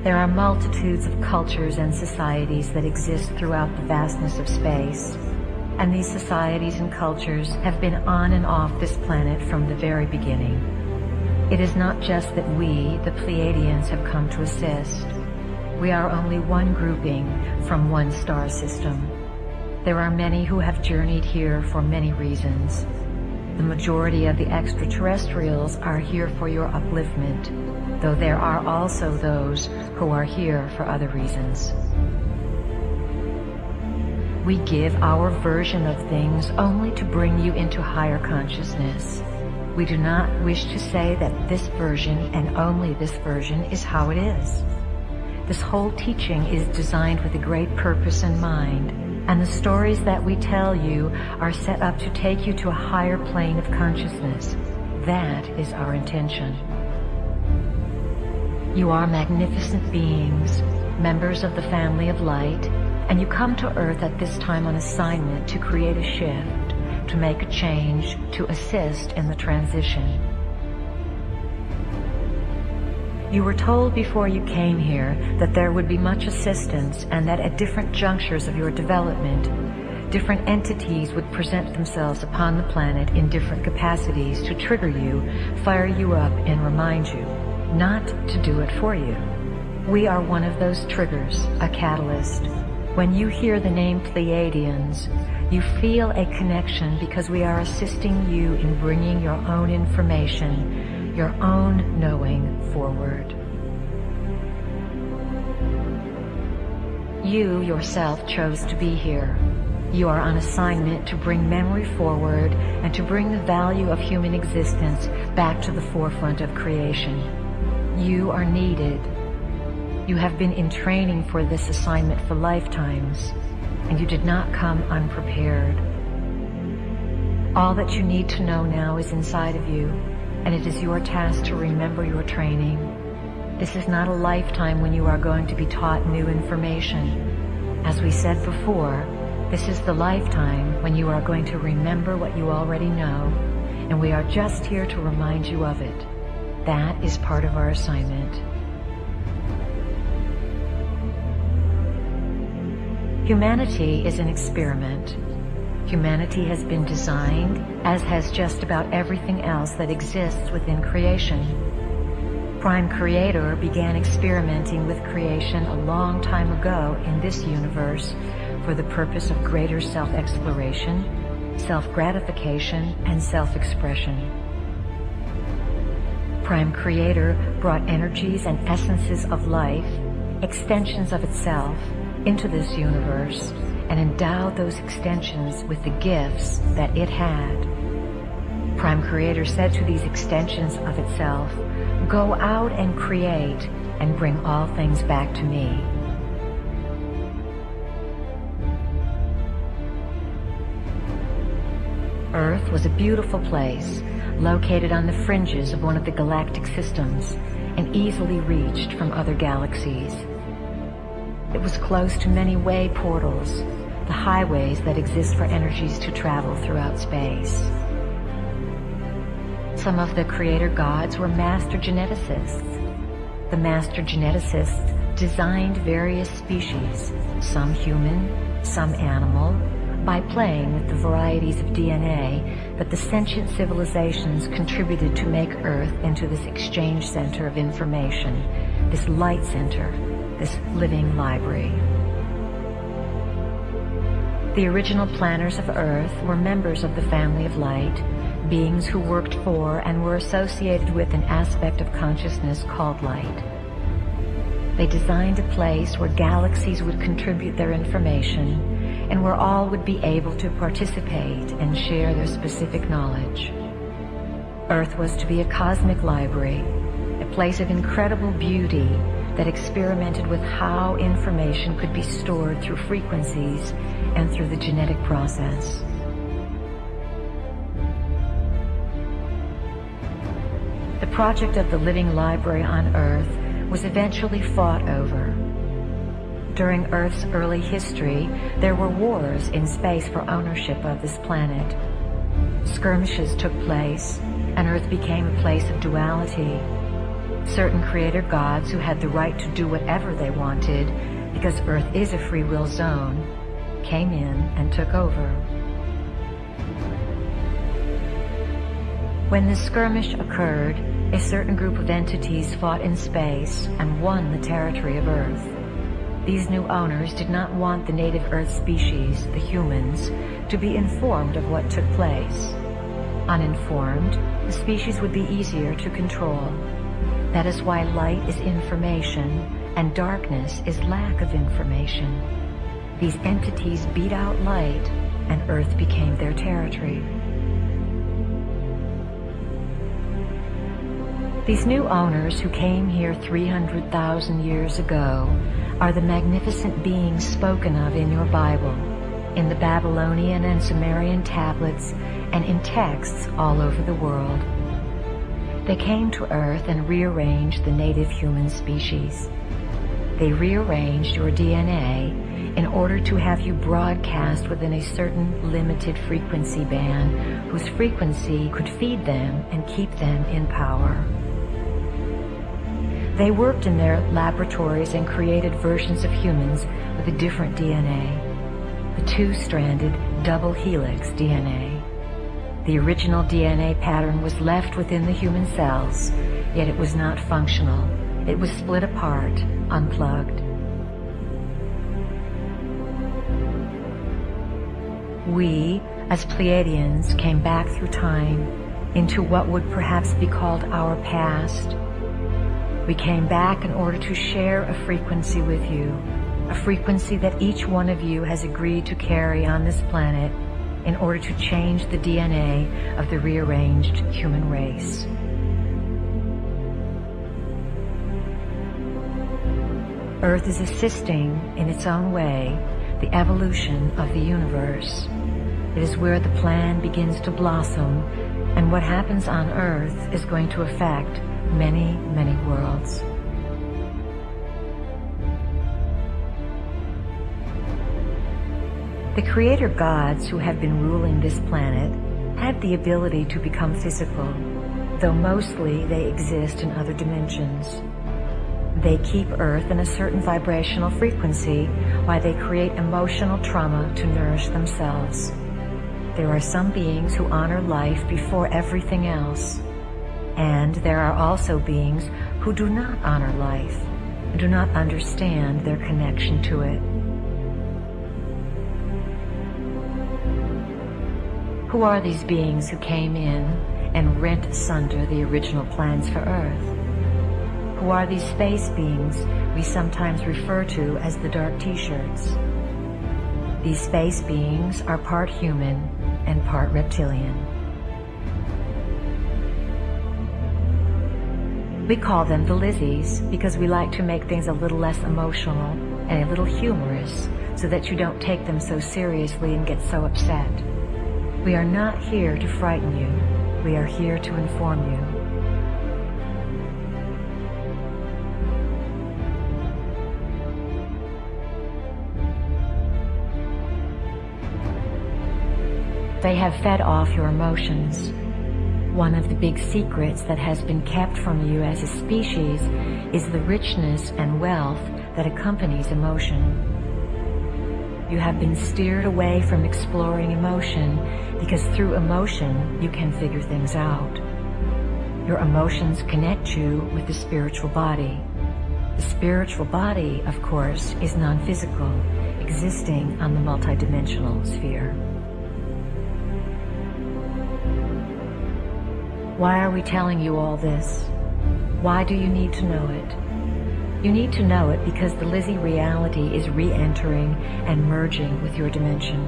There are multitudes of cultures and societies that exist throughout the vastness of space, and these societies and cultures have been on and off this planet from the very beginning. It is not just that we, the Pleyadians, have come to assist. We are only one grouping from one star system. There are many who have journeyed here for many reasons. The majority of the extraterrestrials are here for your upliftment, though there are also those who are here for other reasons. We give our version of things only to bring you into higher consciousness. We do not wish to say that this version and only this version is how it is. This whole teaching is designed with a great purpose in mind, and the stories that we tell you are set up to take you to a higher plane of consciousness. That is our intention. You are magnificent beings, members of the family of light, and you come to Earth at this time on assignment to create a shift, to make a change, to assist in the transition. You were told before you came here that there would be much assistance and that at different junctures of your development, different entities would present themselves upon the planet in different capacities to trigger you, fire you up, and remind you, not to do it for you. We are one of those triggers, a catalyst. When you hear the name Pleyadians, you feel a connection because we are assisting you in bringing your own information, your own knowing forward. You yourself chose to be here. You are on assignment to bring memory forward and to bring the value of human existence back to the forefront of creation. You are needed. You have been in training for this assignment for lifetimes, and you did not come unprepared. All that you need to know now is inside of you, and it is your task to remember your training. This is not a lifetime when you are going to be taught new information. As we said before, this is the lifetime when you are going to remember what you already know, and we are just here to remind you of it. That is part of our assignment. Humanity is an experiment. Humanity has been designed, as has just about everything else that exists within creation. Prime Creator began experimenting with creation a long time ago in this universe for the purpose of greater self-exploration, self-gratification, and self-expression. Prime Creator brought energies and essences of life, extensions of itself, into this universe and endowed those extensions with the gifts that it had. Prime Creator said to these extensions of itself, "Go out and create and bring all things back to me." Earth was a beautiful place, located on the fringes of one of the galactic systems and easily reached from other galaxies. It was close to many way portals, the highways that exist for energies to travel throughout space. Some of the creator gods were master geneticists. The master geneticists designed various species, some human, some animal, by playing with the varieties of DNA that the sentient civilizations contributed to make Earth into this exchange center of information, this light center, this living library. The original planners of Earth were members of the family of light, beings who worked for and were associated with an aspect of consciousness called light. They designed a place where galaxies would contribute their information and where all would be able to participate and share their specific knowledge. Earth was to be a cosmic library, a place of incredible beauty that experimented with how information could be stored through frequencies and through the genetic process. The project of the living library on Earth was eventually fought over. During Earth's early history, there were wars in space for ownership of this planet. Skirmishes took place, and Earth became a place of duality. Certain creator gods who had the right to do whatever they wanted, because Earth is a free will zone, came in and took over. When the skirmish occurred, a certain group of entities fought in space and won the territory of Earth. These new owners did not want the native Earth species, the humans, to be informed of what took place. Uninformed, the species would be easier to control. That is why light is information and darkness is lack of information. These entities beat out light and Earth became their territory. These new owners who came here 300,000 years ago are the magnificent beings spoken of in your Bible, in the Babylonian and Sumerian tablets, and in texts all over the world. They came to Earth and rearranged the native human species. They rearranged your DNA in order to have you broadcast within a certain limited frequency band whose frequency could feed them and keep them in power. They worked in their laboratories and created versions of humans with a different DNA, the two-stranded double helix DNA. The original DNA pattern was left within the human cells, yet it was not functional. It was split apart, unplugged. We, as Pleyadians, came back through time into what would perhaps be called our past. We came back in order to share a frequency with you, a frequency that each one of you has agreed to carry on this planet in order to change the DNA of the rearranged human race. Earth is assisting, in its own way, the evolution of the universe. It is where the plan begins to blossom, and what happens on Earth is going to affect many, many worlds. The creator gods who have been ruling this planet have the ability to become physical, though mostly they exist in other dimensions. They keep Earth in a certain vibrational frequency while they create emotional trauma to nourish themselves. There are some beings who honor life before everything else, and there are also beings who do not honor life and do not understand their connection to it. Who are these beings who came in and rent asunder the original plans for Earth? Who are these space beings we sometimes refer to as the dark t-shirts? These space beings are part human and part reptilian. We call them the Lizzies because we like to make things a little less emotional and a little humorous so that you don't take them so seriously and get so upset. We are not here to frighten you. We are here to inform you. They have fed off your emotions. One of the big secrets that has been kept from you as a species is the richness and wealth that accompanies emotion. You have been steered away from exploring emotion because through emotion you can figure things out. Your emotions connect you with the spiritual body. The spiritual body, of course, is non-physical, existing on the multidimensional sphere. Why are we telling you all this? Why do you need to know it? You need to know it because the Lizzie reality is re-entering and merging with your dimension.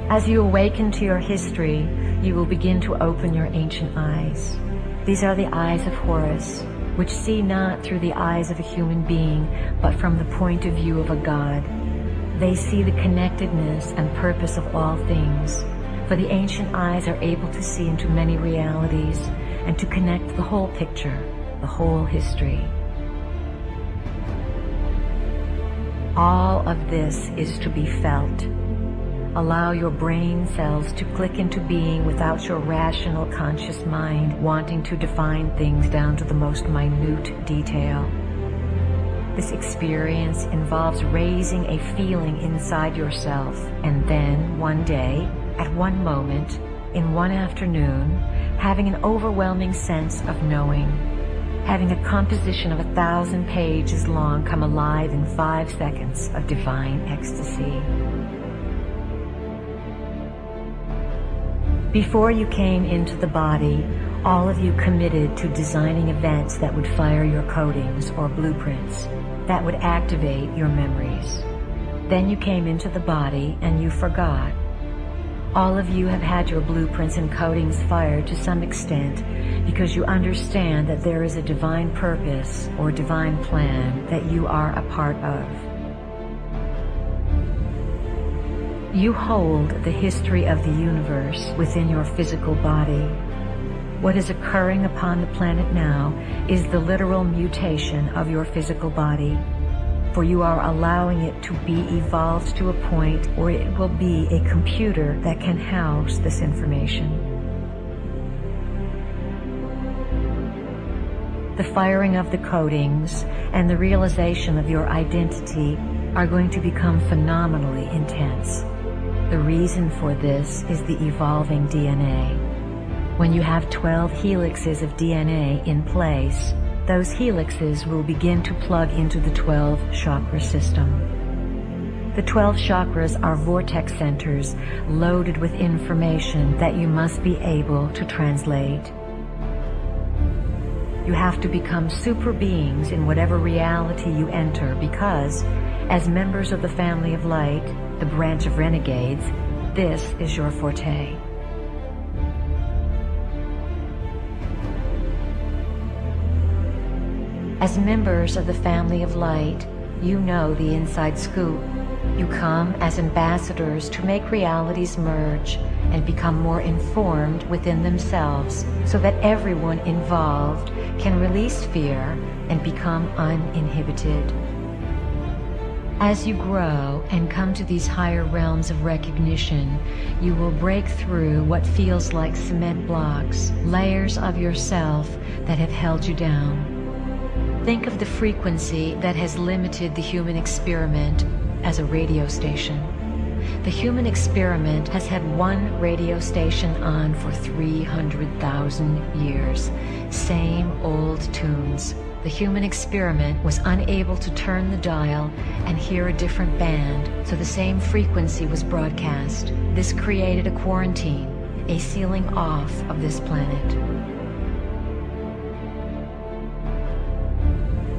As you awaken to your history, you will begin to open your ancient eyes. These are the eyes of Horus, which see not through the eyes of a human being, but from the point of view of a god. They see the connectedness and purpose of all things, for the ancient eyes are able to see into many realities and to connect the whole picture, the whole history. All of this is to be felt. Allow your brain cells to click into being without your rational conscious mind wanting to define things down to the most minute detail. This experience involves raising a feeling inside yourself, and then one day, at one moment, in one afternoon, having an overwhelming sense of knowing. Having a composition of 1,000 pages long come alive in 5 seconds of divine ecstasy. Before you came into the body, all of you committed to designing events that would fire your codings or blueprints, that would activate your memories. Then you came into the body and you forgot. All of you have had your blueprints and codings fired to some extent because you understand that there is a divine purpose or divine plan that you are a part of. You hold the history of the universe within your physical body. What is occurring upon the planet now is the literal mutation of your physical body, for you are allowing it to be evolved to a point where it will be a computer that can house this information. The firing of the codings and the realization of your identity are going to become phenomenally intense. The reason for this is the evolving DNA. When you have 12 helixes of DNA in place, those helixes will begin to plug into the 12 chakra system. The 12 chakras are vortex centers loaded with information that you must be able to translate. You have to become super beings in whatever reality you enter because, as members of the family of light, the branch of renegades, this is your forte. As members of the family of light, you know the inside scoop. You come as ambassadors to make realities merge and become more informed within themselves so that everyone involved can release fear and become uninhibited. As you grow and come to these higher realms of recognition, you will break through what feels like cement blocks, layers of yourself that have held you down. Think of the frequency that has limited the human experiment as a radio station. The human experiment has had one radio station on for 300,000 years. Same old tunes. The human experiment was unable to turn the dial and hear a different band, so the same frequency was broadcast. This created a quarantine, a sealing off of this planet.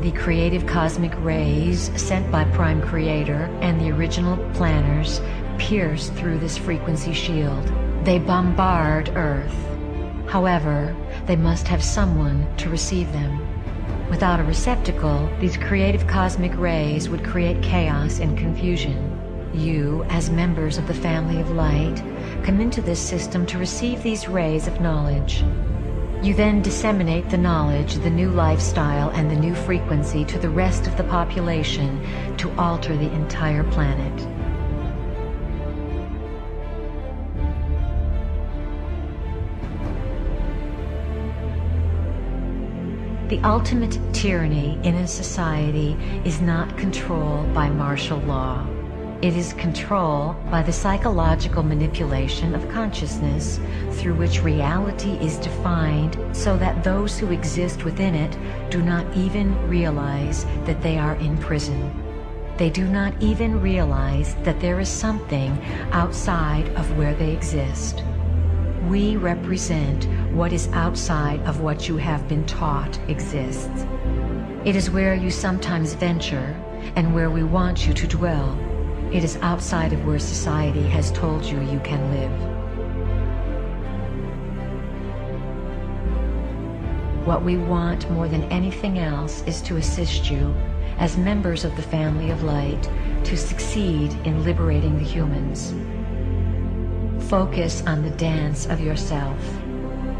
The creative cosmic rays sent by Prime Creator and the original planners pierce through this frequency shield. They bombard Earth. However, they must have someone to receive them. Without a receptacle, these creative cosmic rays would create chaos and confusion. You, as members of the family of light, come into this system to receive these rays of knowledge. You then disseminate the knowledge, the new lifestyle, and the new frequency to the rest of the population to alter the entire planet. The ultimate tyranny in a society is not control by martial law. It is control by the psychological manipulation of consciousness through which reality is defined so that those who exist within it do not even realize that they are in prison. They do not even realize that there is something outside of where they exist. We represent what is outside of what you have been taught exists. It is where you sometimes venture and where we want you to dwell. It is outside of where society has told you you can live. What we want more than anything else is to assist you, as members of the family of light, to succeed in liberating the humans. Focus on the dance of yourself.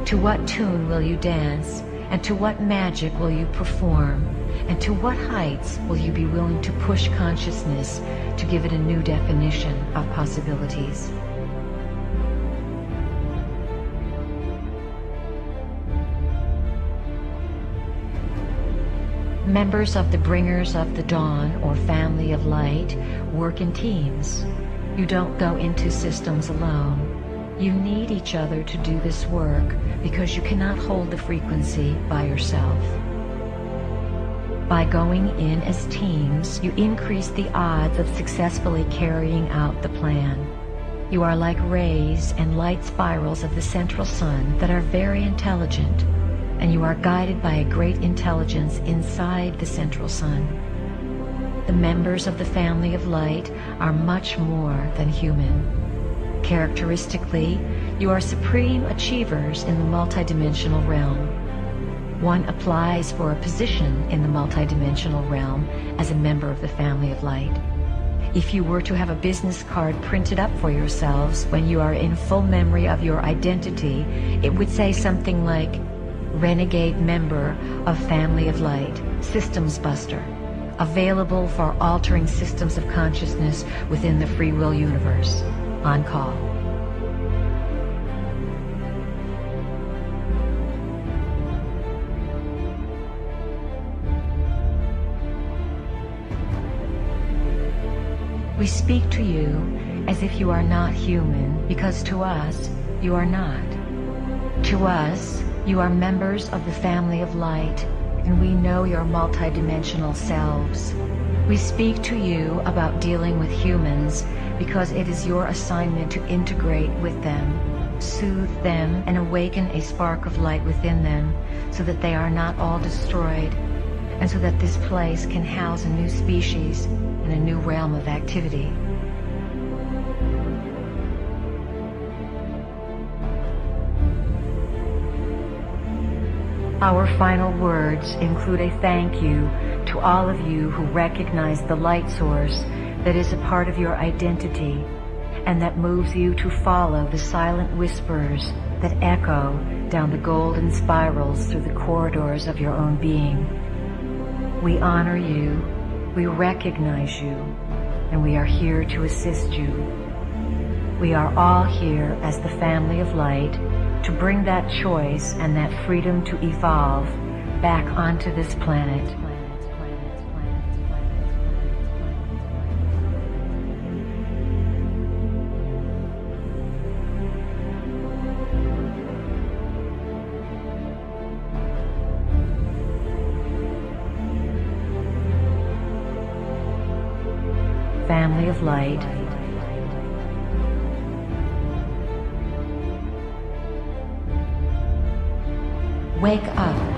To what tune will you dance, and to what magic will you perform, And to what heights will you be willing to push consciousness to give it a new definition of possibilities? Members of the Bringers of the Dawn, or Family of Light, work in teams. You don't go into systems alone. You need each other to do this work because you cannot hold the frequency by yourself. By going in as teams, you increase the odds of successfully carrying out the plan. You are like rays and light spirals of the central sun that are very intelligent, and you are guided by a great intelligence inside the central sun. The members of the family of light are much more than human. Characteristically, you are supreme achievers in the multidimensional realm. One applies for a position in the multidimensional realm as a member of the family of light. If you were to have a business card printed up for yourselves when you are in full memory of your identity, it would say something like, Renegade Member of Family of Light, Systems Buster, available for altering systems of consciousness within the free will universe, on call. We speak to you as if you are not human, because to us, you are not. To us, you are members of the family of light, and we know your multidimensional selves. We speak to you about dealing with humans because it is your assignment to integrate with them, soothe them, and awaken a spark of light within them so that they are not all destroyed, and so that this place can house a new species and a new realm of activity. Our final words include a thank you to all of you who recognize the light source that is a part of your identity and that moves you to follow the silent whispers that echo down the golden spirals through the corridors of your own being. We honor you, we recognize you, and we are here to assist you. We are all here as the family of light to bring that choice and that freedom to evolve back onto this planet. Family of light, wake up.